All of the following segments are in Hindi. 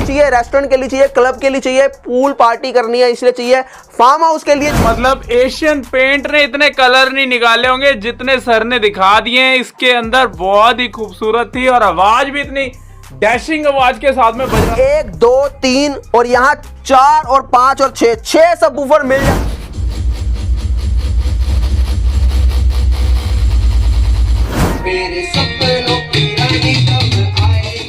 चाहिए, रेस्टोरेंट के लिए चाहिए, क्लब के लिए चाहिए, पूल पार्टी करनी है इसलिए चाहिए, फार्म हाउस के लिए। मतलब एशियन पेंट ने इतने कलर नहीं निकाले होंगे जितने सर ने दिखा दिए हैं इसके अंदर। बहुत ही खूबसूरत थी और आवाज भी इतनी डैशिंग आवाज के साथ में बज रहा। 1 2 3 और यहाँ 4 और 5 और 6 सबवूफर मिल जाए। मेरे सपनों की रानी कब आएगी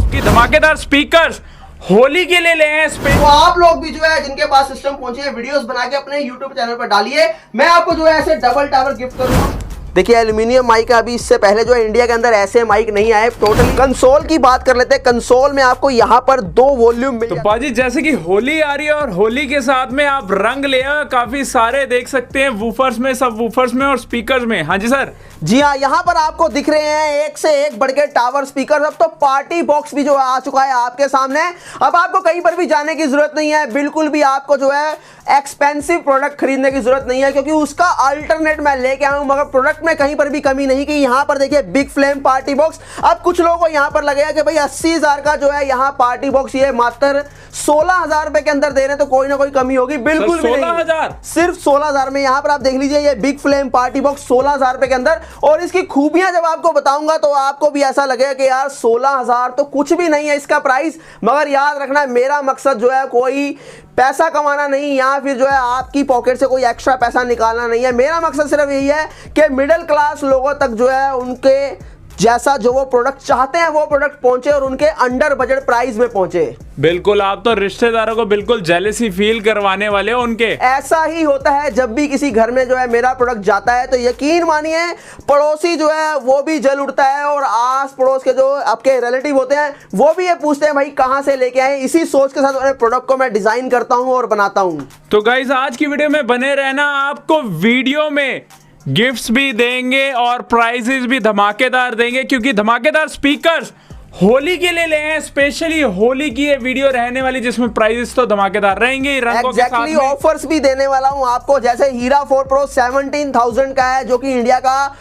कि धमाकेदार स्पीकर्स होली के लिए ले हैं स्पेशल। तो आप लोग भी जो है जिनके पास सिस्टम पहुंचे हैं, वीडियोस बना के अपने YouTube चैनल पर डालिए। मैं आपको जो है ऐसे डबल टावर गिफ्ट करूंगा। देखिए एल्यूमिनियम माइक है, अभी इससे पहले जो है इंडिया के अंदर ऐसे माइक नहीं आए टोटली। कंसोल की बात कर लेते हैं। कंसोल में आपको यहाँ पर 2 वॉल्यूम मिल तो बाजी जैसे कि होली आ रही है और होली के साथ में आप रंग ले आए, काफी सारे देख सकते हैं वूफर्स में, सब वूफर्स में और स्पीकर्स में। हाँ जी सर। जी हाँ, यहाँ पर आपको दिख रहे हैं एक से एक बढ़ के टावर स्पीकर। अब तो पार्टी बॉक्स भी जो है आ चुका है आपके सामने। अब आपको कहीं पर भी जाने की जरूरत नहीं है, बिल्कुल भी आपको जो है एक्सपेंसिव प्रोडक्ट खरीदने की जरूरत नहीं है, क्योंकि उसका अल्टरनेट मैं लेके आया हूं। मगर प्रोडक्ट में कहीं पर भी कमी नहीं की। यहाँ पर देखिए बिग फ्लेम पार्टी बॉक्स। अब कुछ लोगों को यहाँ पर लगेगा कि भाई 80,000 का जो है यहाँ पार्टी बॉक्स ये मात्र 16,000 रुपए के अंदर दे रहे हैं, तो कोई ना कोई कमी होगी। बिल्कुल भी नहीं, 16,000 सिर्फ 16,000 में। यहाँ पर आप देख लीजिए ये बिग फ्लेम पार्टी बॉक्स 16,000 रुपए के अंदर। और इसकी खूबियां जब आपको बताऊंगा तो आपको भी ऐसा लगेगा कि यार 16,000 तो कुछ भी नहीं है इसका प्राइस। मगर याद रखना, मेरा मकसद जो है कोई पैसा कमाना नहीं या फिर जो है आपकी पॉकेट से कोई एक्स्ट्रा पैसा निकालना नहीं है। मेरा मकसद सिर्फ यही है कि मिडिल क्लास लोगों तक जो है उनके जैसा जो वो प्रोडक्ट चाहते हैं वो प्रोडक्ट पहुंचे और उनके अंडर बजट प्राइस में पहुंचे। बिल्कुल, आप तो रिश्तेदारों को बिल्कुल जेलसी फील करवाने वाले हो उनके। ऐसा ही होता है जब भी किसी घर में जो है मेरा प्रोडक्ट जाता है तो यकीन मानिए पड़ोसी जो है वो भी जल उठता है, और आस पड़ोस के जो आपके रिलेटिव होते हैं वो भी ये पूछते हैं भाई कहां से लेके आए। इसी सोच के साथ प्रोडक्ट को मैं डिजाइन करता हूं और बनाता हूं। तो गाइस आज की वीडियो में बने रहना, आपको वीडियो में गिफ्ट्स भी देंगे और प्राइजेस भी धमाकेदार देंगे, क्योंकि धमाकेदार स्पीकर्स होली के लिए ले हैं। स्पेशली होली की ये वीडियो रहने वाली जिसमें प्राइजेस तो धमाकेदार रहेंगे रंगों के साथ में। ऑफर्स भी देने वाला हूं आपको। जैसे हीरा 4 प्रो 17,000 का है, जो कि इंडिया का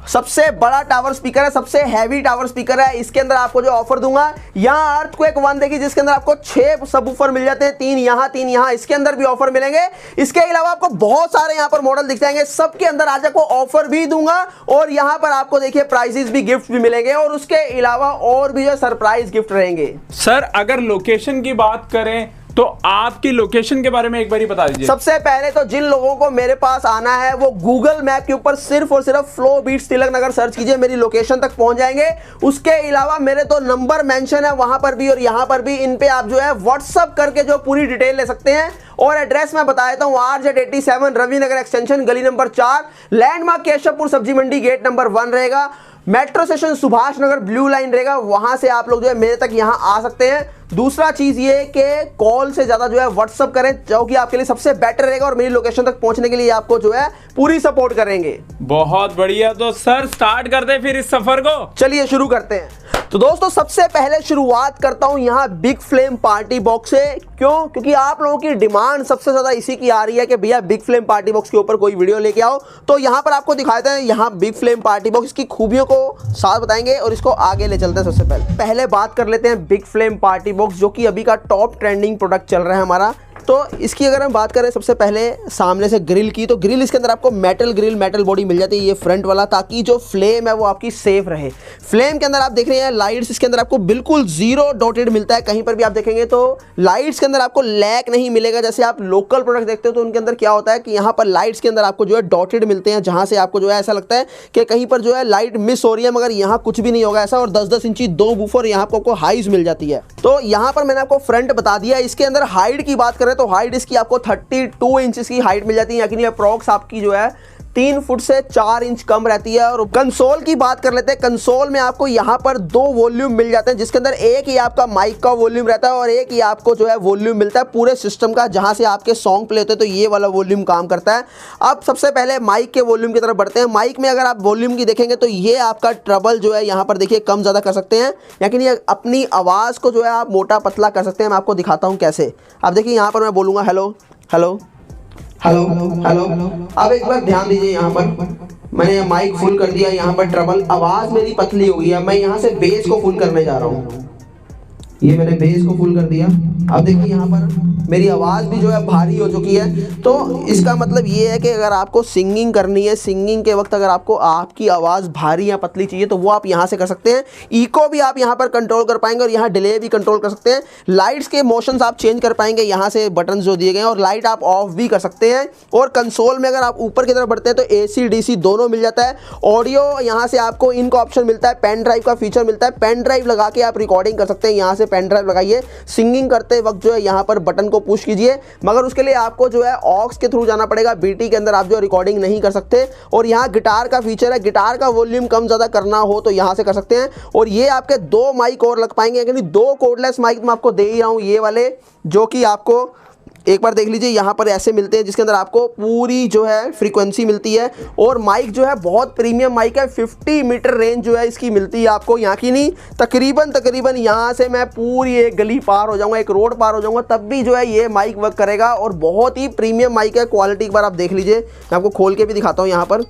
सबसे बड़ा टावर स्पीकर है, सबसे हैवी टावर स्पीकर है। इसके अंदर आपको जो ऑफर दूंगा, यहाँ अर्थक्वेक 1 देखिए जिसके अंदर आपको 6 सबवूफर मिल जाते हैं, 3 यहाँ 3 यहाँ। इसके अंदर भी ऑफर मिलेंगे। इसके अलावा आपको बहुत सारे यहाँ पर मॉडल दिख जाएंगे, सबके अंदर आज आपको ऑफर भी दूंगा। और यहाँ पर आपको देखिए प्राइजेस भी, गिफ्ट भी मिलेंगे, और उसके अलावा और भी जो सरप्राइज गिफ्ट रहेंगे। सर अगर लोकेशन की बात करें तो आपकी लोकेशन के बारे में एक बार ही बता दीजिए। सबसे पहले तो जिन लोगों को मेरे पास आना है वो गूगल मैप के ऊपर सिर्फ और सिर्फ flow beats Tilak Nagar search कीजिए, मेरी लोकेशन तक पहुंच जाएंगे। उसके अलावा मेरे तो नंबर मेंशन है वहां पर भी और यहां पर भी, इन पे आप जो है व्हाट्सअप करके जो पूरी डिटेल ले सकते हैं। और एड्रेस मैं बता देता हूं, RZ87 रवि नगर एक्सटेंशन, गली नंबर 4, लैंडमार्क केशवपुर सब्जी मंडी, गेट नंबर 1 रहेगा। Metro station Subhash Nagar blue line रहेगा, वहां से आप लोग जो है मेरे तक यहां आ सकते हैं। दूसरा चीज ये कि कॉल से ज्यादा जो है व्हाट्सअप करें, जो कि आपके लिए सबसे बेटर रहेगा, और मेरी लोकेशन तक पहुंचने के लिए आपको जो है पूरी सपोर्ट करेंगे। बहुत बढ़िया। तो सर स्टार्ट करते हैं फिर इस सफर को। चलिए शुरू करते हैं। तो दोस्तों सबसे पहले शुरुआत करता हूं यहाँ बिग फ्लेम पार्टी बॉक्स से। क्यों? क्योंकि आप लोगों की डिमांड सबसे ज्यादा इसी की आ रही है कि भैया बिग फ्लेम पार्टी बॉक्स के ऊपर कोई वीडियो लेके आओ। तो यहाँ पर आपको दिखाते हैं यहाँ बिग फ्लेम पार्टी बॉक्स की खूबियों को साथ बताएंगे और इसको आगे ले चलते हैं। सबसे पहले बात कर लेते हैं बिग फ्लेम पार्टी बॉक्स, जो कि अभी का टॉप ट्रेंडिंग प्रोडक्ट चल रहा है हमारा। तो इसकी अगर हम बात करें सबसे पहले सामने से ग्रिल की, तो ग्रिल इसके अंदर आपको मेटल ग्रिल, मेटल बॉडी मिल जाती है ये फ्रंट वाला, ताकि जो फ्लेम है वो आपकी सेफ रहे। फ्लेम के अंदर आप देख रहे हैं लाइट्स इसके अंदर आपको बिल्कुल 0 डॉटेड मिलता है। कहीं पर भी आप देखेंगे तो लाइट्स के अंदर आपको लैक नहीं मिलेगा। जैसे आप लोकल प्रोडक्ट देखते हो तो उनके अंदर क्या होता है कि यहाँ पर लाइट्स के अंदर आपको जो है डॉटेड मिलते हैं, जहाँ से आपको जो है ऐसा लगता है कि कहीं पर जो है लाइट मिस हो रही है, मगर यहाँ कुछ भी नहीं होगा ऐसा। और 10-10 इंची 2 बूफर यहाँ आपको हाइज मिल जाती है। तो यहाँ पर मैंने आपको फ्रंट बता दिया। इसके अंदर हाइट की बात करें तो हाइट इसकी आपको 32 इंच की हाइट मिल जाती है, यानी अप्रॉक्स आपकी जो है 3 फुट से 4 इंच कम रहती है। और कंसोल की बात कर लेते हैं। कंसोल में आपको यहाँ पर 2 वॉल्यूम मिल जाते हैं, जिसके अंदर एक ही आपका माइक का वॉल्यूम रहता है और एक ही आपको जो है वॉल्यूम मिलता है पूरे सिस्टम का, जहाँ से आपके सॉन्ग प्ले होते हैं। तो ये वाला वॉल्यूम काम करता है। अब सबसे पहले माइक के वॉल्यूम की तरफ बढ़ते हैं। माइक में अगर आप वॉल्यूम की देखेंगे तो ये आपका ट्रबल जो है यहाँ पर देखिए कम ज़्यादा कर सकते हैं, यानी अपनी आवाज़ को जो है आप मोटा पतला कर सकते हैं। मैं आपको दिखाता हूँ कैसे। आप देखिए यहाँ पर मैं बोलूँगा हेलो हेलो हेलो हेलो। अब एक बार ध्यान दीजिए, यहाँ पर मैंने माइक फुल कर दिया, यहाँ पर ट्रबल, आवाज मेरी पतली हो गई है। मैं यहाँ से बेस को फुल करने जा रहा हूँ, ये मैंने बेस को फुल कर दिया। अब देखिए यहाँ पर मेरी आवाज़ भी जो है भारी हो चुकी है। तो इसका मतलब ये है कि अगर आपको सिंगिंग करनी है, सिंगिंग के वक्त अगर आपको आपकी आवाज़ भारी या पतली चाहिए तो वो आप यहाँ से कर सकते हैं। इको भी आप यहाँ पर कंट्रोल कर पाएंगे और यहाँ डिले भी कंट्रोल कर सकते हैं। लाइट्स के मोशंस आप चेंज कर पाएंगे यहाँ से, बटन जो दिए गए हैं, और लाइट आप ऑफ भी कर सकते हैं। और कंसोल में अगर आप ऊपर की तरफ बढ़ते हैं तो AC DC दोनों मिल जाता है। ऑडियो यहाँ से आपको इनका ऑप्शन मिलता है, पेन ड्राइव का फीचर मिलता है। पेन ड्राइव लगा के आप रिकॉर्डिंग कर सकते हैं, यहाँ से पेन ड्राइव लगाइए। सिंगिंग करते वक्त जो है यहाँ पर बटन को पुश कीजिए, मगर उसके लिए आपको जो है ऑक्स के थ्रू जाना पड़ेगा। BT के अंदर आप जो रिकॉर्डिंग नहीं कर सकते। और यहाँ गिटार का फीचर है, गिटार का वॉल्यूम कम ज़्यादा करना हो तो यहाँ से कर सकते हैं। और ये आपके 2 माइक और लग पाएंगे, यानी 2 कोर्डलेस माइक मैं आपको दे ही रहा हूँ, ये वाले, जो कि आपको एक बार देख लीजिए यहाँ पर ऐसे मिलते हैं, जिसके अंदर आपको पूरी जो है फ्रीक्वेंसी मिलती है। और माइक जो है बहुत प्रीमियम माइक है, 50 मीटर रेंज जो है इसकी मिलती है आपको, यहाँ की नहीं, तकरीबन यहाँ से मैं पूरी एक गली पार हो जाऊँगा, एक रोड पार हो जाऊँगा, तब भी जो है ये माइक वर्क करेगा। और बहुत ही प्रीमियम माइक है, क्वालिटी एक बार आप देख लीजिए। मैं आपको खोल के भी दिखाता हूँ। यहाँ पर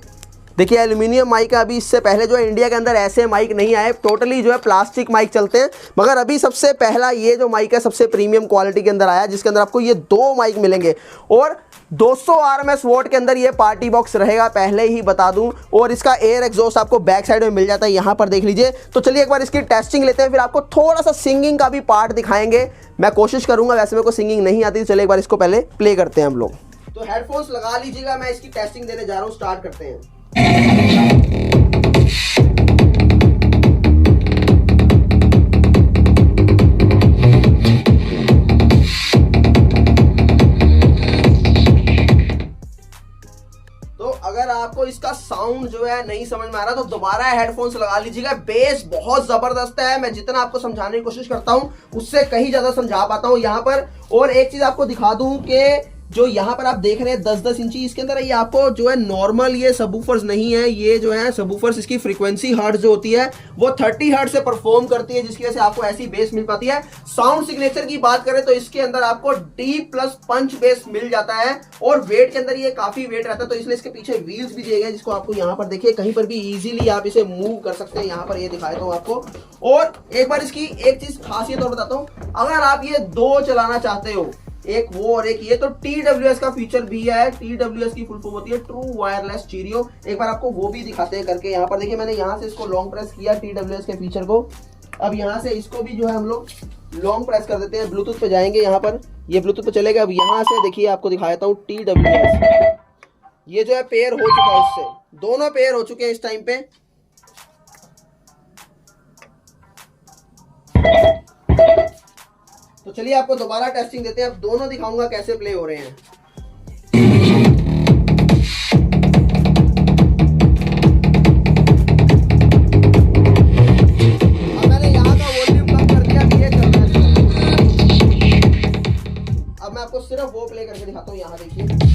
देखिए एल्यूमिनियम माइक है। अभी इससे पहले जो है इंडिया के अंदर ऐसे माइक नहीं आए, टोटली जो है प्लास्टिक माइक चलते हैं। मगर अभी सबसे पहला ये जो माइक है सबसे प्रीमियम क्वालिटी के अंदर आया, जिसके अंदर आपको ये 2 माइक मिलेंगे। और 200 RMS वोट के अंदर ये पार्टी बॉक्स रहेगा, पहले ही बता दूं। और इसका एयर एग्जॉस्ट आपको बैक साइड में मिल जाता है, यहाँ पर देख लीजिए। तो चलिए एक बार इसकी टेस्टिंग लेते हैं, फिर आपको थोड़ा सा सिंगिंग का भी पार्ट दिखाएंगे। मैं कोशिश करूंगा, वैसे मेरे को सिंगिंग नहीं आती। चलिए एक बार इसको पहले प्ले करते हैं हम लोग। तो हेडफोन्स लगा लीजिएगा, मैं इसकी टेस्टिंग देने जा रहा हूँ। स्टार्ट करते हैं। अगर आपको इसका साउंड जो है नहीं समझ में आ रहा तो दोबारा हेडफोन्स लगा लीजिएगा। बेस बहुत जबरदस्त है, मैं जितना आपको समझाने की कोशिश करता हूं उससे कहीं ज्यादा समझा पाता हूं यहाँ पर। और एक चीज आपको दिखा दूं कि जो यहाँ पर आप देख रहे हैं 10-10 इंची, इसके अंदर ये आपको जो है नॉर्मल ये सबवूफर्स नहीं है। ये जो है सबवूफर्स, इसकी फ्रीक्वेंसी हर्ट्ज जो होती है वो 30 हर्ट्ज से परफॉर्म करती है, जिसकी वजह से आपको ऐसी बेस मिल पाती है। साउंड सिग्नेचर की बात करें तो इसके अंदर आपको डीप प्लस पंच बेस मिल जाता है। और वेट के अंदर ये काफी वेट रहता है, तो इसलिए इसके पीछे व्हील्स भी दिए गए, जिसको आपको यहाँ पर देखिए कहीं पर भी इजीली आप इसे मूव कर सकते हैं। यहाँ पर ये दिखाया था आपको। और एक बार इसकी एक चीज खासियत और बताता हूँ, अगर आप ये 2 चलाना चाहते हो, एक वो और एक ये, तो TWS का फीचर भी है। TWS की फुल फॉर्म होती है ट्रू वायरलेस स्टीरियो। एक बार आपको वो भी दिखाते हैं करके। यहाँ पर देखिए मैंने यहाँ से इसको लॉन्ग प्रेस किया TWS के फीचर को। अब यहाँ से इसको भी जो है हम लोग लॉन्ग प्रेस कर देते हैं। ब्लूटूथ पे जाएंगे, यहाँ पर ये ब्लूटूथ पे चलेगा। अब यहाँ से देखिए आपको दिखाता हूँ TWS, ये जो है पेयर हो चुका है, इससे दोनों पेयर हो चुके हैं इस टाइम पे। तो चलिए आपको दोबारा टेस्टिंग देते हैं। अब दोनों दिखाऊंगा कैसे प्ले हो रहे हैं। अब मैंने यहाँ का वॉल्यूम कम कर दिया, ये चल रहा है। अब मैं आपको सिर्फ वो प्ले करके दिखाता हूँ। यहाँ देखिए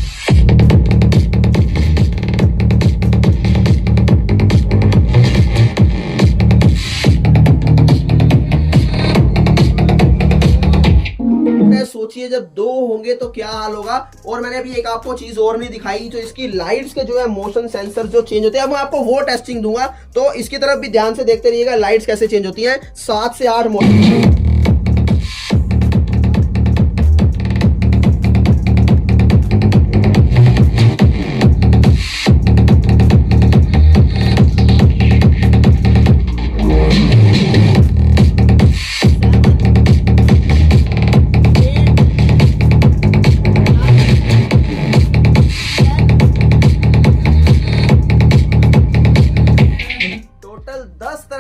सोचिए जब 2 होंगे तो क्या हाल होगा। और मैंने अभी एक आपको चीज और नहीं दिखाई, जो इसकी लाइट्स के जो है मोशन सेंसर जो चेंज होते हैं। अब मैं आपको वो टेस्टिंग दूंगा, तो इसकी तरफ भी ध्यान से देखते रहिएगा लाइट्स कैसे चेंज होती हैं। 7 से 8 मोशन।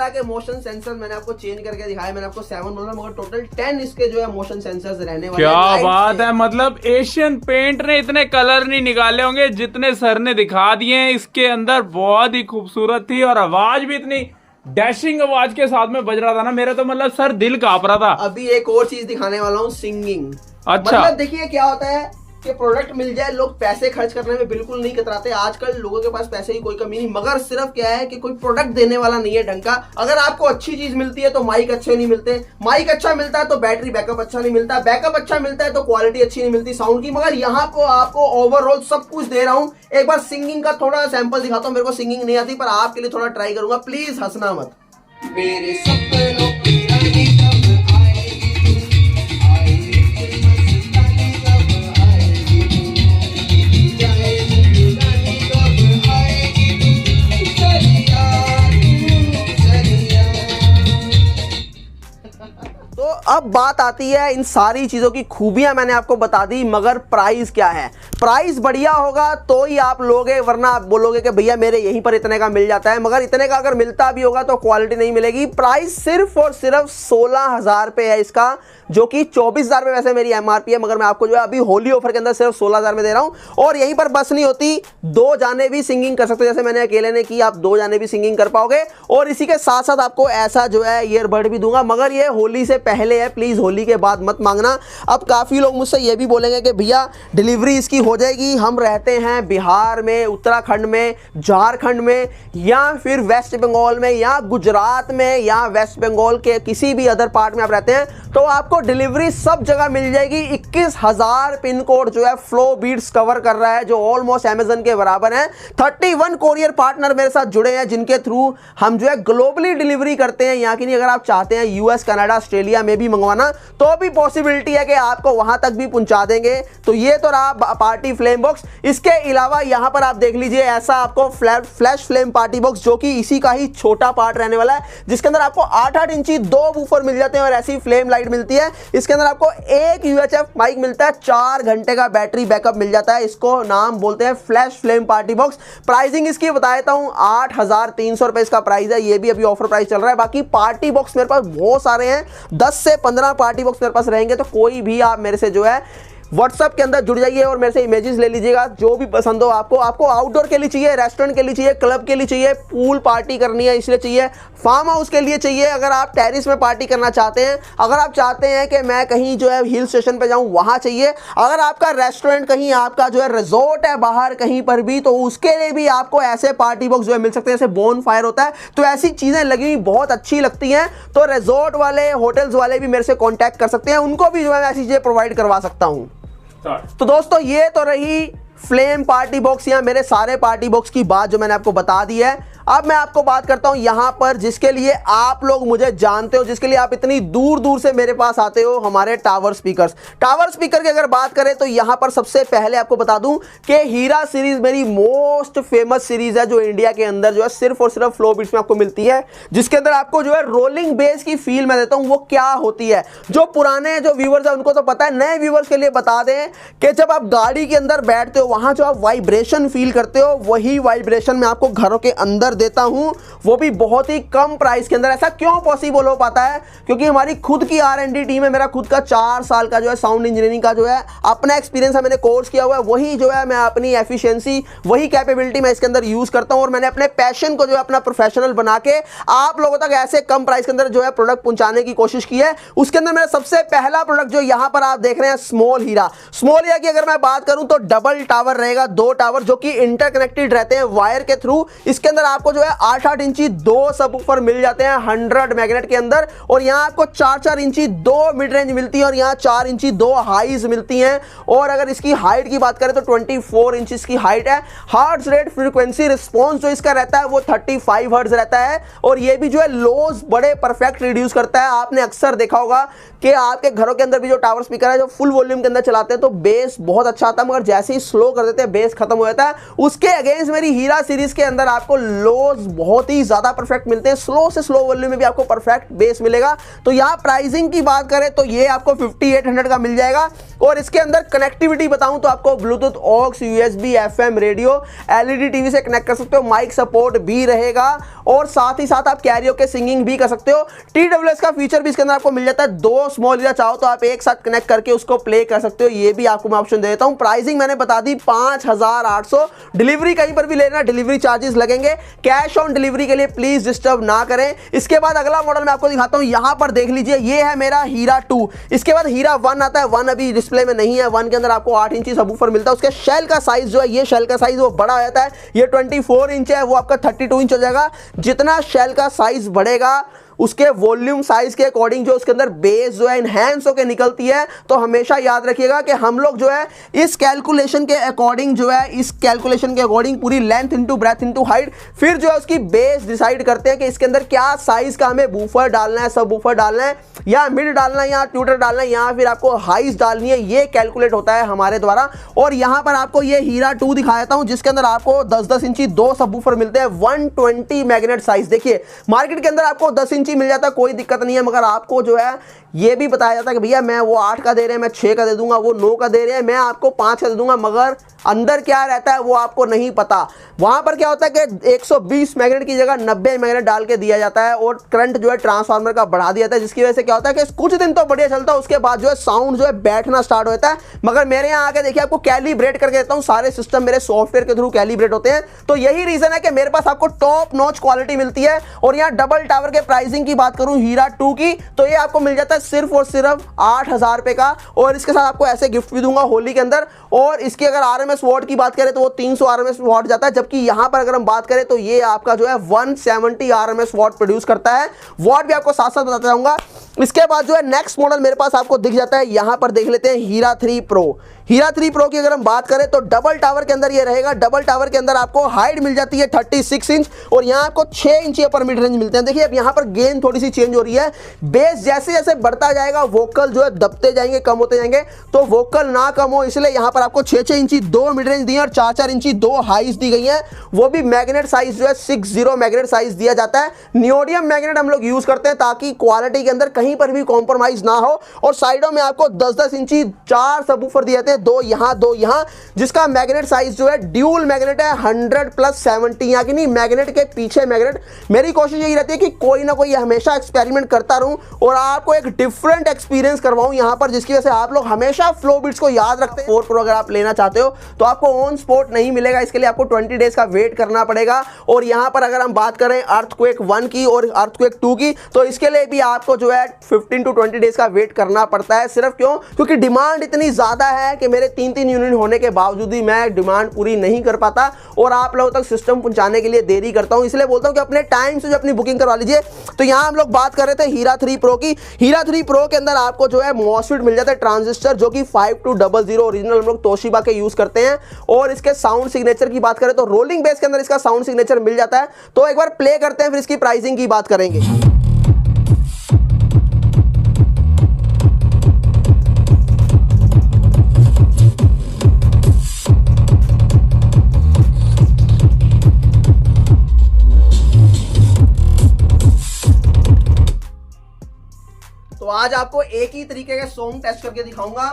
के मोशन सेंसर मैंने आपको चेंज करके दिखाया। मैंने आपको 7 बोला, मगर टोटल 10 इसके जो है मोशन सेंसर्स रहने वाले। क्या बात है, मतलब एशियन पेंट ने इतने कलर नहीं निकाले होंगे जितने सर ने दिखा दिए हैं इसके अंदर। बहुत ही खूबसूरत थी और आवाज भी इतनी डैशिंग आवाज के साथ में बज रहा था ना, मेरा तो मतलब सर दिल कांप रहा था। अभी एक और चीज दिखाने वाला हूँ, सिंगिंग। अच्छा, मतलब देखिए क्या होता है कि प्रोडक्ट मिल जाए, लोग पैसे खर्च करने में बिल्कुल नहीं कतराते। आजकल लोगों के पास पैसे की कोई कमी नहीं, मगर सिर्फ क्या है कि कोई प्रोडक्ट देने वाला नहीं है ढंग का। अगर आपको अच्छी चीज मिलती है तो माइक अच्छे नहीं मिलते, माइक अच्छा मिलता है तो बैटरी बैकअप अच्छा नहीं मिलता, बैकअप अच्छा मिलता है तो क्वालिटी अच्छी नहीं मिलती साउंड की। मगर यहाँ पर आपको ओवरऑल सब कुछ दे रहा हूँ। एक बार सिंगिंग का थोड़ा सैंपल दिखाता हूँ। मेरे को सिंगिंग नहीं आती, पर आपके लिए थोड़ा ट्राई करूंगा, प्लीज हंसना मत। मेरे सपनों की रानी कब आएगी तू, आएगी मस्तानी कब आएगी तू, जाएगी रानी कब आएगी तू, चलिया चलिया। तो अब बात आती है, इन सारी चीजों की खूबियां मैंने आपको बता दी, मगर प्राइस क्या है। प्राइस बढ़िया होगा तो ही आप लोगे, वरना आप बोलोगे कि भैया मेरे यहीं पर इतने का मिल जाता है। मगर इतने का अगर मिलता भी होगा तो क्वालिटी नहीं मिलेगी। प्राइस सिर्फ और सिर्फ 16,000 रुपये है इसका, जो कि 24,000 रुपये वैसे मेरी एमआरपी है, मगर मैं आपको जो है अभी होली ऑफर के अंदर सिर्फ 16,000 में दे रहा हूं। और यहीं पर बस नहीं होती, 2 जाने भी सिंगिंग कर सकते हो, जैसे मैंने अकेले ने की, आप 2 जाने भी सिंगिंग कर पाओगे। और इसी के साथ साथ आपको ऐसा जो है ईयरबड भी दूंगा, मगर ये होली से पहले है, प्लीज होली के बाद मत मांगना। अब काफी लोग मुझसे ये भी बोलेंगे कि भैया डिलीवरी इसकी हो जाएगी, हम रहते हैं बिहार में, उत्तराखंड में, झारखंड में, या फिर वेस्ट बंगाल में, या गुजरात में, या वेस्ट बंगाल के किसी भी अदर पार्ट में आप रहते हैं, तो आपको डिलीवरी सब जगह मिल जाएगी। 21,000 पिन कोड जो है फ्लो बीट्स कवर कर रहा है, जो ऑलमोस्ट अमेजन के बराबर है। 31 कोरियर पार्टनर मेरे साथ जुड़े हैं, जिनके थ्रू हम जो है ग्लोबली डिलीवरी करते हैं। यहाँ की नहीं, अगर आप चाहते हैं यूएस, कनाडा, ऑस्ट्रेलिया में भी मंगवाना तो भी पॉसिबिलिटी है कि आपको वहां तक भी पहुंचा देंगे। तो ये तो रहा पार्टी फ्लेम बॉक्स। इसके अलावा यहां पर आप देख लीजिए, ऐसा आपको फ्लैश फ्लेम पार्टी बॉक्स, जो कि इसी का ही छोटा पार्ट रहने वाला है, जिसके अंदर आपको 8-8 इंची 2 वूफर मिल जाते हैं और ऐसी फ्लेम लाइट मिलती है। इसके अंदर आपको एक यूएचएफ माइक मिलता है, 4 घंटे का बैटरी बैकअप मिल जाता है। इसको नाम बोलते हैं flash flame party box. Pricing इसकी बता देता हूं, 8,300 रुपए इसका प्राइस है। ये भी अभी ऑफर प्राइस चल रहा है। बाकी पार्टी बॉक्स मेरे पास बहुत सारे हैं, 10 से 15 पार्टी बॉक्स मेरे पास रहेंगे। तो कोई भी आप मेरे से जो है व्हाट्सएप के अंदर जुड़ जाइए और मेरे से इमेजेस ले लीजिएगा, जो भी पसंद हो आपको। आपको आउटडोर के लिए चाहिए, रेस्टोरेंट के लिए चाहिए, क्लब के लिए चाहिए, पूल पार्टी करनी है इसलिए चाहिए, फार्म हाउस के लिए चाहिए, अगर आप टेरिस में पार्टी करना चाहते हैं, अगर आप चाहते हैं कि मैं कहीं जो है हिल स्टेशन पे जाऊं वहां चाहिए, अगर आपका रेस्टोरेंट कहीं आपका जो है रिजॉर्ट है बाहर कहीं पर भी, तो उसके लिए भी आपको ऐसे पार्टी बॉक्स जो है मिल सकते हैं। जैसे बोन फायर होता है, तो ऐसी चीजें लगी हुई बहुत अच्छी लगती हैं। तो रिजॉर्ट वाले, होटल्स वाले भी मेरे से कॉन्टैक्ट कर सकते हैं, उनको भी जो है ऐसी चीजें प्रोवाइड करवा सकता हूं। तो दोस्तों ये तो रही फ्लेम पार्टी बॉक्स या मेरे सारे पार्टी बॉक्स की बात जो मैंने आपको बता दी है। अब मैं आपको बात करता हूं यहां पर, जिसके लिए आप लोग मुझे जानते हो, जिसके लिए आप इतनी दूर दूर से मेरे पास आते हो, हमारे टावर स्पीकर्स। टावर स्पीकर की अगर बात करें तो यहां पर सबसे पहले आपको बता दूं कि हीरा सीरीज मेरी मोस्ट फेमस सीरीज है, जो इंडिया के अंदर जो है सिर्फ और सिर्फ फ्लो बीट्स में आपको मिलती है, जिसके अंदर आपको जो है रोलिंग बेस की फील मैं देता हूं। वो क्या होती है, जो पुराने जो व्यूवर्स है उनको तो पता है, नए व्यूवर्स के लिए बता दें कि जब आप गाड़ी के अंदर बैठते हो, वहां जो आप वाइब्रेशन फील करते हो, वही वाइब्रेशन मैं आपको घरों के अंदर देता हूं, वो भी बहुत ही कम प्राइस के अंदर। ऐसा क्यों पॉसिबल हो पाता है? क्योंकि हमारी खुद की R&D टीम है। मेरा खुद का 4 साल का जो है साउंड इंजीनियरिंग का जो है अपना एक्सपीरियंस है, मैंने कोर्स किया हुआ है। वही जो है मैं अपनी एफिशिएंसी, वही कैपेबिलिटी मैं इसके अंदर यूज करता हूं, और मैंने अपने पैशन को जो है अपना प्रोफेशनल बना के आप लोगों तक ऐसे कम प्राइस के अंदर जो है प्रोडक्ट पहुंचाने की कोशिश की है। उसके अंदर मेरा सबसे पहला प्रोडक्ट जो यहां पर आप देख रहे हैं, स्मॉल हीरा। स्मॉल हीरा की अगर मैं बात करूं तो डबल टावर रहेगा, 2 टावर जो कि इंटरकनेक्टेड रहते हैं वायर के थ्रू। इसके अंदर आपको जो है 8-8 इंची 2 सबवूफर मिल जाते हैं 100 मैग्नेट के अंदर, और यहां आपको 4-4 इंची 2 मिड रेंज मिलती है, और यहां 4 इंची 2 हाईज मिलती हैं। और अगर इसकी हाइट की बात करें तो 24 इंच की हाइट है। हार्ट्स रेट फ्रीक्वेंसी रिस्पॉन्स जो इसका रहता है वो 35 हर्ट्ज रहता है, और ये भी जो है लोज बड़े परफेक्ट रिड्यूस करता है। आपने अक्सर देखा होगा कि आपके घरों के अंदर भी जो टावर स्पीकर है, जो फुल वॉल्यूम के अंदर चलाते हैं तो बेस बहुत अच्छा आता है, मगर जैसे ही स्लो कर देते हैं बेस खत्म हो जाता है। उसके अगेंस्ट मेरी हीरा सीरीज के अंदर आपको लोज बहुत ही ज्यादा परफेक्ट मिलते हैं, स्लो से स्लो वॉल्यूम में भी आपको परफेक्ट बेस मिलेगा। तो यहाँ प्राइसिंग की बात करें तो ये आपको 5800 का मिल जाएगा, और इसके अंदर कनेक्टिविटी बताऊं तो आपको Bluetooth, aux, USB, FM radio, LED TV से कनेक्ट कर सकते हो, माइक सपोर्ट भी रहेगा, और साथ ही साथ आप कैरियो के सिंगिंग भी कर सकते हो। TWS का फीचर भी इसके अंदर आपको मिल जाता है। 2 स्मॉल हीरा चाहो तो आप एक साथ कनेक्ट करके उसको प्ले कर सकते हो, ये भी आपको मैं ऑप्शन दे देता हूं। प्राइसिंग मैंने बता दी 5,800। डिलीवरी कहीं पर भी लेना डिलीवरी चार्जेस लगेंगे। कैश ऑन डिलीवरी के लिए प्लीज डिस्टर्ब ना करें। इसके बाद अगला मॉडल मैं आपको दिखाता हूं, यहां पर देख लीजिए, ये है मेरा हीरा 2। इसके बाद हीरा 1 आता है। 1 अभी डिस्प्ले में नहीं है। 1 के अंदर आपको 8 इंची सबवूफर मिलता है। उसके शेल का साइज जो है, ये शेल का साइज वो बड़ा हो जाता है। ये 24 इंच है, वो आपका 32 इंच हो जाएगा। जितना शेल का साइज बढ़ेगा उसके वॉल्यूम साइज के अकॉर्डिंग जो उसके अंदर बेस जो है इनहैंस होकर निकलती है। तो हमेशा याद रखिएगा कि हम लोग जो है इस कैलकुलेशन के अकॉर्डिंग जो है, इस कैलकुलेशन के अकॉर्डिंग पूरी length into breadth into height, फिर जो है उसकी बेस डिसाइड करते हैं कि इसके अंदर क्या साइज का हमें बूफर डालना है, सब बूफर डालना है, या मिड डालना है, या ट्यूटर डालना है, या फिर आपको हाइस डालनी है। ये कैलकुलेट होता है हमारे द्वारा। और यहां पर आपको ये हीरा 2 दिखा देता हूं, जिसके अंदर आपको 10-10 इंची 2 सबवूफर मिलते हैं। 120 मैग्नेट साइज। देखिए मार्केट के अंदर आपको 10 इंची मिल जाता है, कोई दिक्कत नहीं है, मगर आपको जो है ये भी बताया जाता है कि भैया मैं वो 8 का दे रहे हैं, मैं 6 का दे दूंगा, वो 9 का दे रहे हैं, मैं आपको 5 का दे दूंगा, मगर अंदर क्या रहता है वो आपको नहीं पता। वहां पर क्या होता है कि 120 मैग्नेट की जगह 90 मैग्नेट डाल के दिया जाता है और करंट जो है ट्रांसफार्मर का बढ़ा दिया जाता है, जिसकी वजह से क्या होता है कि कुछ दिन तो बढ़िया चलता है, उसके बाद जो है साउंड जो है बैठना स्टार्ट होता है। मगर मेरे यहाँ आके देखिए, आपको कैलिब्रेट करके देता हूँ, सारे सिस्टम मेरे सॉफ्टवेयर के थ्रू कैलिब्रेट होते हैं। तो यही रीजन है कि मेरे पास आपको टॉप नॉच क्वालिटी मिलती है। और यहाँ डबल टावर के प्राइसिंग की बात करूं हीरा 2 की, तो ये आपको मिल जाता है सिर्फ और सिर्फ 8,000 रुपए का। और इसके साथ आपको ऐसे गिफ्ट भी दूंगा होली के अंदर। और इसकी अगर आरएमएस वॉट की बात करें तो वो 300 आरएमएस वॉट जाता है, जबकि यहां पर अगर हम बात करें तो ये आपका जो है 170 आरएमएस वॉट प्रोड्यूस करता है। वॉट भी आपको साथ साथ बताता जाऊंगा। इसके बाद जो है नेक्स्ट मॉडल मेरे पास आपको दिख जाता है, यहां पर देख लेते हैं हीरा 3 प्रो। हीरा 3 प्रो की अगर हम बात करें तो डबल टावर के अंदर ये रहेगा। डबल टावर के अंदर आपको हाइट मिल जाती है 36 इंच और यहाँ आपको 6 इंच अपर मिड रेंज मिलते हैं। देखिए अब यहाँ पर गेन थोड़ी सी चेंज हो रही है। बेस जैसे जैसे बढ़ता जाएगा वोकल जो है दबते जाएंगे, कम होते जाएंगे। तो वोकल ना कम हो इसलिए यहाँ पर आपको 6-6 इंची 2 मिड रेंज दी है और 4-4 इंची 2 हाइस दी गई है। वो भी मैग्नेट साइज जो है 60 मैग्नेट साइज दिया जाता है। नियोडियम मैग्नेट हम लोग यूज करते हैं ताकि क्वालिटी के अंदर कहीं पर भी कॉम्प्रोमाइज ना हो। और साइडों में आपको 10-10 इंची 4 सबवूफर दिए जाते हैं, 2 यहाँ 2 यहाँ, जिसका मैग्नेट साइज जो है ड्यूल मैग्नेट है 100+70, यहाँ की नहीं मैग्नेट के पीछे मैग्नेट। मेरी कोशिश यही रहती है कि कोई ना कोई हमेशा एक्सपेरिमेंट करता रहूं और आपको एक डिफरेंट एक्सपीरियंस करवाऊं यहाँ पर, जिसकी वजह से आप लोग हमेशा फ्लो बीट्स को याद रखते हैं। 4 प्रो अगर आप लेना चाहते हो तो आपको ऑन स्पॉट नहीं मिलेगा, इसके लिए आपको 20 डेज का वेट करना पड़ेगा। और यहाँ पर अगर हम बात करें अर्थक्वेक 1 की और अर्थक्वेक 2 की, तो इसके लिए भी आपको जो है 15 to 20 डेज का वेट करना पड़ता है। सिर्फ क्यों? क्योंकि डिमांड इतनी ज्यादा है कि मेरे 3-3 यूनिट होने के बावजूद भी मैं डिमांड पूरी नहीं कर पाता और आप लोगों तक सिस्टम पहुंचाने के लिए देरी करता हूं। इसलिए बोलता हूं कि अपने टाइम से जो अपनी बुकिंग करवा लीजिए। तो यहां हम लोग बात कर रहे थे हीरा 3 प्रो की। हीरा 3 प्रो के अंदर आपको जो है मॉसफेट मिल जाता है ट्रांजिस्टर, जो कि 5200 ओरिजिनल हम लोग तोशिबा के यूज करते हैं। और इसके साउंड सिग्नेचर की बात करें तो रोलिंग बेस के अंदर इसका साउंड सिग्नेचर मिल जाता है। तो एक बार प्ले करते हैं, फिर इसकी प्राइसिंग की बात करेंगे। तो आज आपको एक ही तरीके के सॉन्ग टेस्ट करके दिखाऊंगा।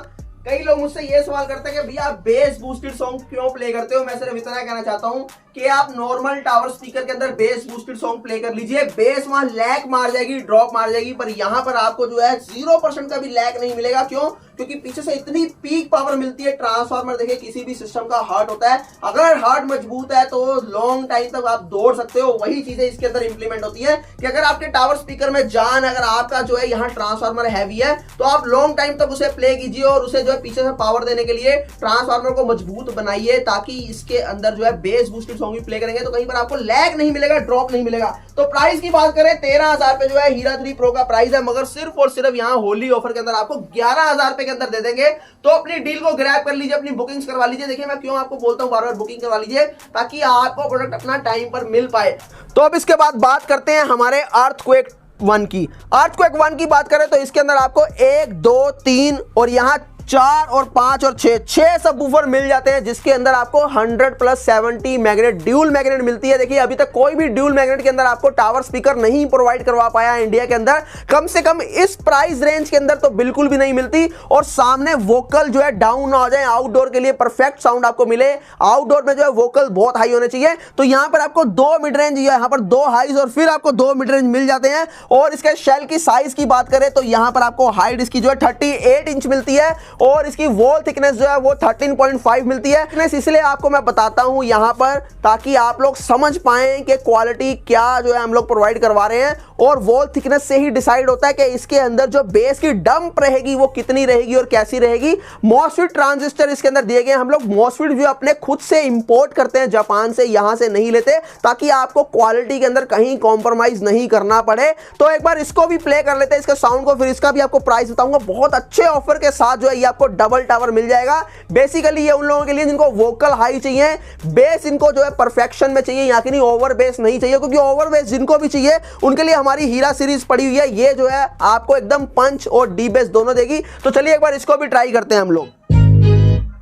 कई लोग मुझसे ये सवाल करते हैं कि भैया आप बेस बूस्टेड सॉन्ग क्यों प्ले करते हो। मैं सिर्फ इतना कहना चाहता हूं कि आप नॉर्मल टावर स्पीकर के अंदर बेस बूस्टेड सॉन्ग प्ले कर लीजिए। बेस वहां लैग मार जाएगी, ड्रॉप मार जाएगी, पर यहां पर आपको जो है 0% का भी लैग नहीं मिलेगा। क्यों? क्योंकि पीछे से इतनी पीक पावर मिलती है। ट्रांसफार्मर देखिए किसी भी सिस्टम का हार्ट होता है, अगर हार्ट मजबूत है तो लॉन्ग टाइम तक आप दौड़ सकते हो। वही चीजें इसके अंदर इंप्लीमेंट होती है कि अगर आपके टावर स्पीकर में जान, अगर आपका जो है यहाँ ट्रांसफार्मर हैवी है तो आप लॉन्ग टाइम तक उसे प्ले कीजिए और उसे जो है पीछे से पावर देने के लिए ट्रांसफार्मर को मजबूत बनाइए, ताकि इसके अंदर जो है बेस बूस्टेड सॉन्ग भी प्ले करेंगे तो कहीं पर आपको लैग नहीं मिलेगा, ड्रॉप नहीं मिलेगा। तो प्राइस की बात करें 13,000 पे जो है हीरा 3 प्रो का प्राइस है, मगर सिर्फ और सिर्फ यहाँ होली ऑफर के अंदर आपको 11,000 रुपए के अंदर दे देंगे। तो अपनी डील को ग्रैब कर लीजिए, अपनी बुकिंग्स करवा लीजिए। देखिए मैं क्यों आपको बोलता हूँ बार बार बुकिंग करवा लीजिए, ताकि आपको प्रोडक्ट अपना टाइम पर मिल पाए। तो अब इसके बाद बात करते हैं हमारे अर्थक्वेक 1 की। अर्थक्वेक 1 की बात करें तो इसके अंदर आपको 1, 2, 3 और यहाँ 4 और 5 और 6 सबवूफर मिल जाते हैं, जिसके अंदर आपको 100+70 मैग्नेट ड्यूल मैग्नेट मिलती है। देखिए अभी तक कोई भी ड्यूल मैग्नेट के अंदर आपको टावर स्पीकर नहीं प्रोवाइड करवा पाया इंडिया के अंदर, कम से कम इस प्राइस रेंज के अंदर तो बिल्कुल भी नहीं मिलती। और सामने वोकल जो है डाउन ना हो जाए, आउटडोर के लिए परफेक्ट साउंड आपको मिले। आउटडोर में जो है वोकल बहुत हाई होने चाहिए। तो यहां पर आपको 2 मिड रेंज, यहां पर 2 हाइज और फिर आपको 2 मिड रेंज मिल जाते हैं। और इसके शेल की साइज की बात करें तो यहां पर आपको हाइट इसकी जो है 38 इंच मिलती है और इसकी वॉल थिकनेस जो है वो 13.5 मिलती है। थिकनेस इसलिए आपको मैं बताता हूं यहां पर ताकि आप लोग समझ पाएं कि क्वालिटी क्या जो है हम लोग प्रोवाइड करवा रहे हैं, और वॉल थिकनेस से ही डिसाइड होता है कि इसके अंदर जो बेस की डंप रहेगी वो कितनी रहेगी और कैसी रहेगी। मॉसफेट ट्रांजिस्टर इसके अंदर दिए गए हैं। हम लोग मॉसफेट भी अपने खुद से इंपोर्ट करते हैं जापान से, यहां से नहीं लेते, ताकि आपको क्वालिटी के अंदर कहीं कॉम्प्रोमाइज नहीं करना पड़े। तो एक बार इसको भी प्ले कर लेते हैं, इसके साउंड को, फिर इसका भी आपको प्राइस बताऊंगा। बहुत अच्छे ऑफर के साथ जो है ये आपको डबल टावर मिल जाएगा। बेसिकली ये उन लोगों के लिए जिनको वोकल हाई चाहिए, बेस इनको जो है परफेक्शन में चाहिए, यहाँ की नहीं ओवर बेस नहीं चाहिए, क्योंकि ओवर बेस जिनको भी चाहिए उनके लिए हमारी हीरा सीरीज पड़ी हुई है। ये जो है आपको एकदम पंच और डी बेस दोनों देगी। तो चलिए एक बार इसको भी ट्राई करते हैं हम लोग।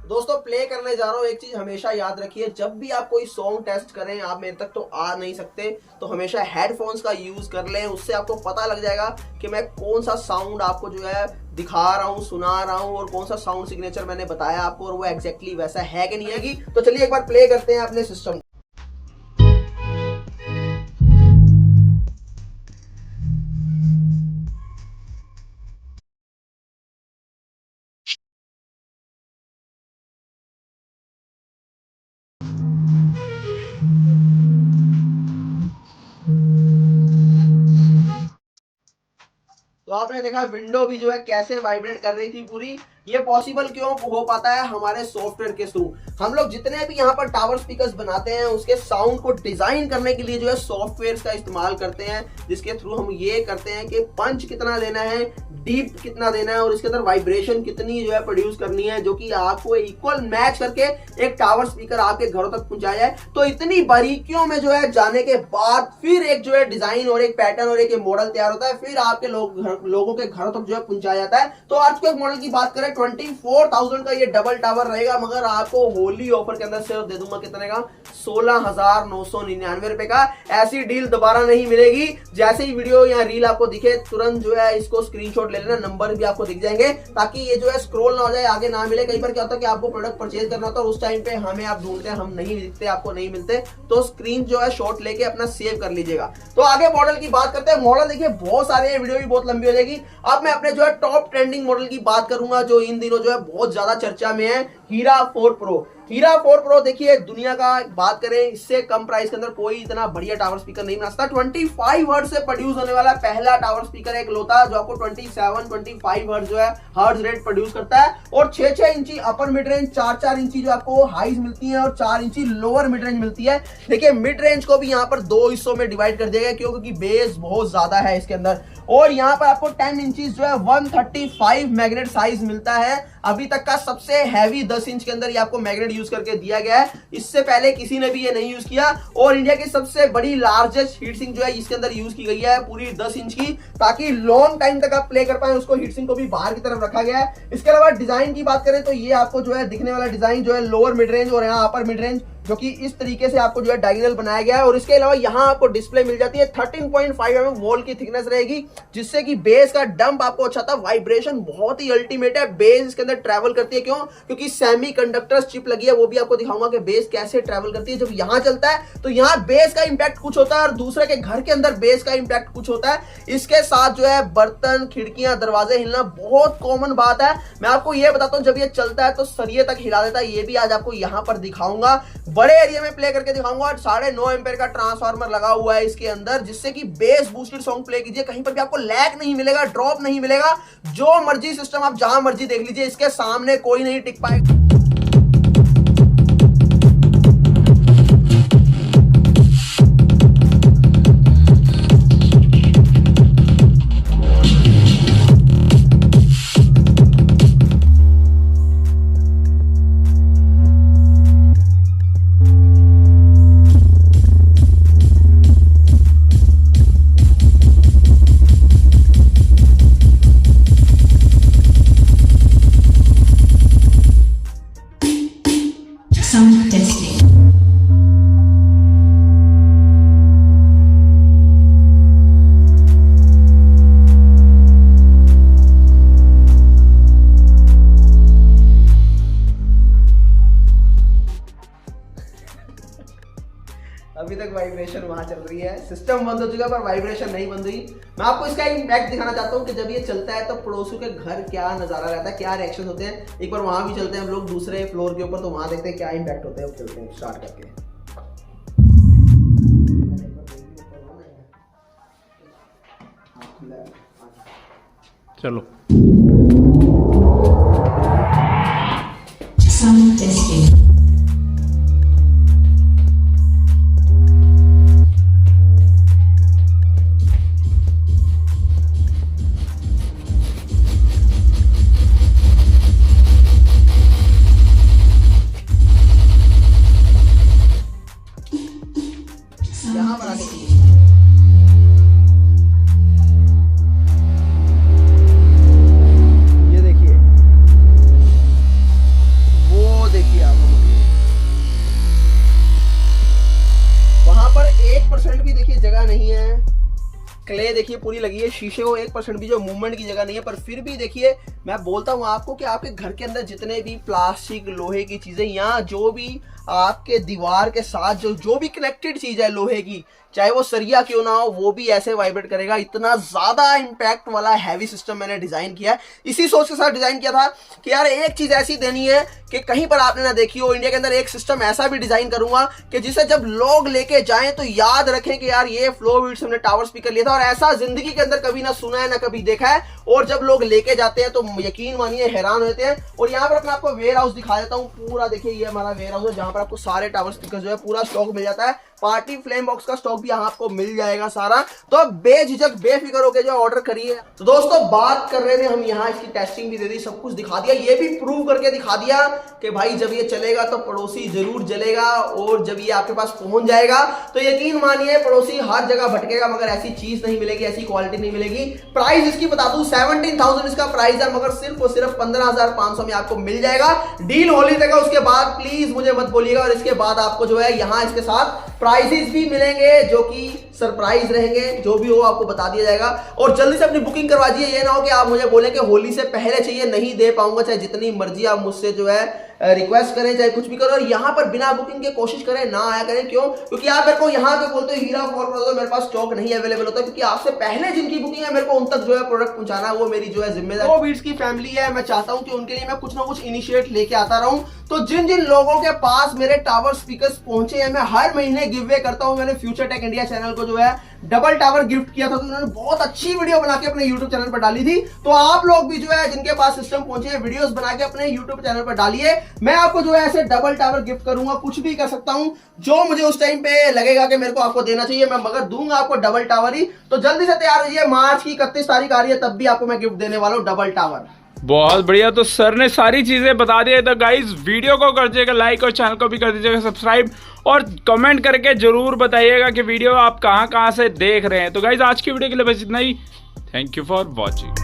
दोस्तों प्ले करने जा रहा हूं, एक चीज हमेशा याद रखिए, जब भी आप कोई सॉन्ग टेस्ट करें, आप मेरे तक तो आ नहीं सकते, तो हमेशा हेडफोन्स का यूज कर लें। उससे आपको पता लग जाएगा कि मैं कौन सा साउंड आपको जो है दिखा रहा हूं, सुना रहा हूं, और कौन सा साउंड सिग्नेचर मैंने बताया आपको, और वो एग्जैक्टली वैसा है कि नहीं है। तो चलिए एक बार प्ले करते हैं अपने सिस्टम। तो आपने देखा विंडो भी जो है कैसे वाइब्रेट कर रही थी पूरी। ये पॉसिबल क्यों हो पाता है? हमारे सॉफ्टवेयर के थ्रू। हम लोग जितने भी यहाँ पर टावर स्पीकर्स बनाते हैं उसके साउंड को डिजाइन करने के लिए जो है सॉफ्टवेयर का इस्तेमाल करते हैं, जिसके थ्रू हम ये करते हैं कि पंच कितना देना है, डीप कितना देना है, और इसके अंदर वाइब्रेशन कितनी जो है प्रोड्यूस करनी है, जो कि आपको इक्वल मैच करके एक टावर स्पीकर आपके घरों तक पहुंचाया जाए। तो इतनी बारीकियों में जो है जाने के बाद फिर एक जो है डिजाइन और एक पैटर्न और एक मॉडल तैयार होता है, फिर आपके लोगों के घरों तक जो है पहुंचाया जाता है। तो आज के मॉडल की बात करें, 24,000 का ये डबल टावर रहेगा, मगर आपको होली ऑफर के अंदर सिर्फ दे दूंगा कितने का? 16,999 रुपए का। ऐसी डील दोबारा नहीं मिलेगी। जैसे ही वीडियो या रील आपको दिखे तुरंत जो है इसको स्क्रीनशॉट ले लेना, नंबर भी आपको दिख जाएंगे, ताकि ये जो है स्क्रॉल ना हो जाए, आगे ना मिले। कई बार क्या होता है कि आपको प्रोडक्ट परचेज करना होता है, उस टाइम पे हमें आप ढूंढते हैं, हम नहीं दिखते, आपको नहीं मिलते, तो स्क्रीन जो है शॉट लेके अपना सेव कर लीजिएगा। तो आगे मॉडल की बात करते हैं। मॉडल देखिए बहुत सारे हैं, वीडियो भी बहुत लंबी हो जाएगी। अब मैं अपने जो है टॉप ट्रेंडिंग मॉडल की बात करूंगा, जो इन दिनों जो है बहुत ज्यादा चर्चा में है, हीरा 4 प्रो। हीरा 4 प्रो देखिए, दुनिया का बात करें इससे कम प्राइस के अंदर कोई इतना बढ़िया टावर स्पीकर नहीं बना सकता। 25 हर्ट्ज से प्रोड्यूस होने वाला पहला टावर स्पीकर एक लोता, जो आपको 25 हर्ट्ज जो है हर्ट्ज रेट प्रोड्यूस करता है, और 6 इंची अपर मिड रेंज, 4 इंची जो आपको हाईज मिलती है, और 4 इंची लोअर मिड रेंज मिलती है। देखिए मिड रेंज को भी यहाँ पर 2 हिस्सों में डिवाइड कर दिया गया, क्योंकि बेस बहुत ज्यादा है इसके अंदर। और यहाँ पर आपको 10 इंचीज जो है 135 मैग्नेट साइज मिलता है। अभी तक का सबसे हैवी 10 इंच के अंदर ये आपको मैग्नेट यूज करके दिया गया है, इससे पहले किसी ने भी ये नहीं यूज किया। और इंडिया की सबसे बड़ी लार्जेस्ट हीटसिंक जो है इसके अंदर यूज की गई है, पूरी 10 इंच की, ताकि लॉन्ग टाइम तक आप प्ले कर पाए। उसको हीटसिंक को भी बाहर की तरफ रखा गया है। इसके अलावा डिजाइन की बात करें तो ये आपको जो है दिखने वाला डिजाइन जो है लोअर मिड रेंज और यहाँ अपर मिड रेंज, जो कि इस तरीके से आपको जो है डायगोनल बनाया गया है। और इसके अलावा यहाँ आपको डिस्प्ले मिल जाती है, 13.5 mm वॉल की थिकनेस रहेगी, जिससे कि बेस का डंप आपको अच्छा था। वाइब्रेशन बहुत ही अल्टीमेट है, बेस इसके अंदर ट्रैवल करती है। क्यों? क्योंकि सेमीकंडक्टर्स चिप लगी है, वो भी आपको दिखाऊंगा कि बेस कैसे ट्रैवल करती है। जब यहाँ चलता है तो यहाँ बेस का इंपैक्ट कुछ होता है, और दूसरे के घर के अंदर बेस का इंपैक्ट कुछ होता है। इसके साथ जो है बर्तन, खिड़कियां, दरवाजे हिलना बहुत कॉमन बात है। मैं आपको ये बताता हूँ, जब ये चलता है तो सरिये तक हिला देता है, ये भी आज आपको यहाँ पर दिखाऊंगा, बड़े एरिया में प्ले करके दिखाऊंगा। 9.5 एम्पेयर का ट्रांसफार्मर लगा हुआ है इसके अंदर, जिससे कि बेस बूस्टेड सॉन्ग प्ले कीजिए, कहीं पर भी आपको लैग नहीं मिलेगा, ड्रॉप नहीं मिलेगा। जो मर्जी सिस्टम आप जहां मर्जी देख लीजिए, इसके सामने कोई नहीं टिक पाएगा। वाइब्रेशन वहां चल रही है। सिस्टम बंद हो चुका है पर वाइब्रेशन नहीं बंद हुई। मैं आपको इसका इम्पैक्ट दिखाना चाहता हूँ कि जब ये चलता है तो पड़ोसियों के घर क्या नजारा रहता है, क्या रिएक्शन होते हैं। एक बार वहां भी चलते हैं हम लोग दूसरे फ्लोर के ऊपर, तो वहां देखते हैं क्या इम्पैक्ट होते हैं। चलते हैं स्टार्ट करके। चलो Sound testing. यहाँ पर आके ये देखिए, वो देखिए आप वहां पर 1% भी देखिए जगह नहीं है। क्ले देखिए पूरी लगी है, शीशे को 1% भी जो मूवमेंट की जगह नहीं है। पर फिर भी देखिए, मैं बोलता हूँ आपको कि आपके घर के अंदर जितने भी प्लास्टिक लोहे की चीजें, या जो भी आपके दीवार के साथ जो भी कनेक्टेड चीज है लोहे की, चाहे वो सरिया क्यों ना हो, वो भी ऐसे वाइब्रेट करेगा। इतना ज्यादा इंपैक्ट वाला हैवी सिस्टम मैंने डिजाइन किया है। इसी सोच के साथ डिजाइन किया था कि यार एक चीज ऐसी देनी है कि कहीं पर आपने ना देखी हो। इंडिया के अंदर एक सिस्टम ऐसा भी डिजाइन करूंगा कि जिसे जब लोग लेके जाएं तो याद रखें कि यार ये फ्लोबीट्स हमने टावर स्पीकर लिया था, और ऐसा जिंदगी के अंदर कभी ना सुना है ना कभी देखा है। और जब लोग लेके जाते हैं तो यकीन मानिए हैरान होते हैं। और यहाँ पर मैं आपको वेयर हाउस दिखा देता हूँ पूरा। देखिए ये हमारा वेयर हाउस है जहाँ पर आपको सारे टावर स्पीकर जो है पूरा स्टॉक मिल जाता है। पार्टी फ्लेम बॉक्स का स्टॉक भी यहाँ आपको मिल जाएगा सारा। तो अब बेझिझक बेफिक्र होकर जो ऑर्डर करिए। तो दोस्तों बात कर रहे थे हम, यहाँ इसकी टेस्टिंग भी दे दी, सब कुछ दिखा दिया, ये भी प्रूव करके दिखा दिया कि भाई जब ये चलेगा तो पड़ोसी जरूर जलेगा। और जब ये आपके पास पहुंच जाएगा तो यकीन मानिए पड़ोसी हर जगह भटकेगा, मगर ऐसी चीज नहीं मिलेगी, ऐसी क्वालिटी नहीं मिलेगी। प्राइस इसकी बता दूं 17,000 इसका प्राइस है, मगर सिर्फ और सिर्फ 15,500 में आपको मिल जाएगा। डील होली तक है, उसके बाद प्लीज मुझे मत बोलिएगा। और इसके बाद आपको जो है यहाँ इसके साथ प्राइजेस भी मिलेंगे जो कि सरप्राइज रहेंगे, जो भी हो आपको बता दिया जाएगा। और जल्दी से अपनी बुकिंग करवा दीजिए, ये ना हो कि आप मुझे बोलें कि होली से पहले चाहिए, नहीं दे पाऊंगा। चाहे जितनी मर्जी आप मुझसे जो है रिक्वेस्ट करें, चाहे कुछ भी करो, और यहाँ पर बिना बुकिंग के कोशिश करें ना आया करें। क्यों? क्योंकि आप मेरे को यहाँ पे बोलते हो हीरा फॉर प्रोडक्ट, मेरे पास स्टॉक नहीं अवेलेबल होता, क्योंकि आपसे पहले जिनकी बुकिंग है मेरे को उन तक जो है प्रोडक्ट पहुंचाना है, वो मेरी जो है जिम्मेदारी। वो बीट्स की फैमिली है, मैं चाहता हूँ कि उनके लिए मैं कुछ ना कुछ इनिशिएट लेके आता रहूं। तो जिन जिन लोगों के पास मेरे टावर स्पीकर्स पहुंचे हैं, मैं हर महीने गिव अवे करता हूं। मैंने फ्यूचर टेक इंडिया चैनल को जो है डबल टावर गिफ्ट किया था, तो उन्होंने बहुत अच्छी वीडियो बना के अपने यूट्यूब चैनल पर डाली थी। तो आप लोग भी जो है जिनके पास सिस्टम पहुंचे हैं, वीडियोस बना के अपने यूट्यूब चैनल पर डालिए। मैं आपको जो है ऐसे डबल टावर गिफ्ट करूंगा, कुछ भी कर सकता हूं जो मुझे उस टाइम पे लगेगा कि मेरे को आपको देना चाहिए, मैं मगर दूंगा आपको डबल टावर ही। तो जल्दी से तैयार होइए, मार्च की 31 तारीख आ रही है, तब भी आपको मैं गिफ्ट देने वाला हूं डबल टावर। बहुत बढ़िया। तो सर ने सारी चीजें बता दी है। तो गाइज वीडियो को कर दीजिएगा लाइक और चैनल को भी कर दीजिएगा सब्सक्राइब, और कमेंट करके जरूर बताइएगा कि वीडियो आप कहां से देख रहे हैं। तो गाइज आज की वीडियो के लिए बस इतना ही। Thank you for watching.